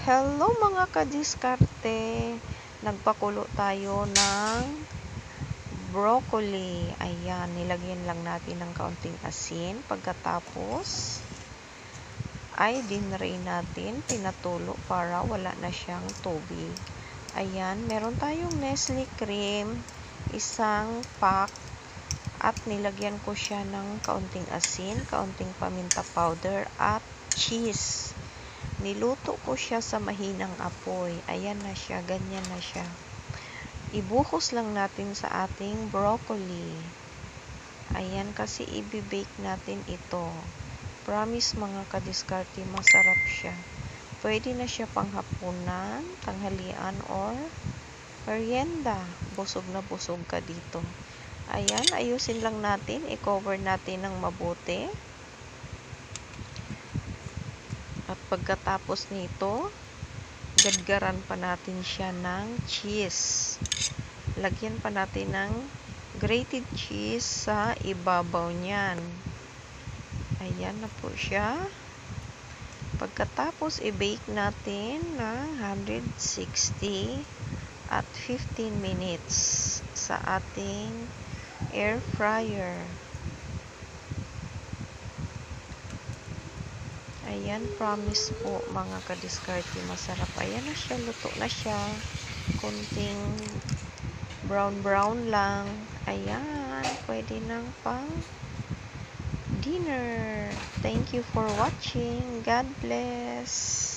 Hello mga kadiskarte! Nagpakulo tayo ng broccoli. Ayan, nilagyan lang natin ng kaunting asin. Pagkatapos ay dinrain natin, pinatulo para wala na siyang tubig. Ayan, meron tayong Nestle cream, isang pack, at nilagyan ko siya ng kaunting asin, kaunting paminta powder, at cheese. Niluto ko siya sa mahinang apoy. Ayan na siya, ganyan na siya. Ibuhos lang natin sa ating broccoli. Ayan, kasi i-bake natin ito. Promise mga kadiskarte, masarap siya. Pwede na siya panghapunan, tanghalian, or merienda. Busog na busog ka dito. Ayan, ayusin lang natin. I-cover natin ng mabuti. At pagkatapos nito, gadgaran pa natin siya ng cheese. Lagyan pa natin ng grated cheese sa ibabaw niyan. Ayan na po siya. Pagkatapos, i-bake natin ng 160 at 15 minutes sa ating air fryer. Ayan, promise po mga kadiskarte, masarap. Ayan na siya, luto na siya. Kunting brown lang. Ayan, pwede nang pang dinner. Thank you for watching. God bless.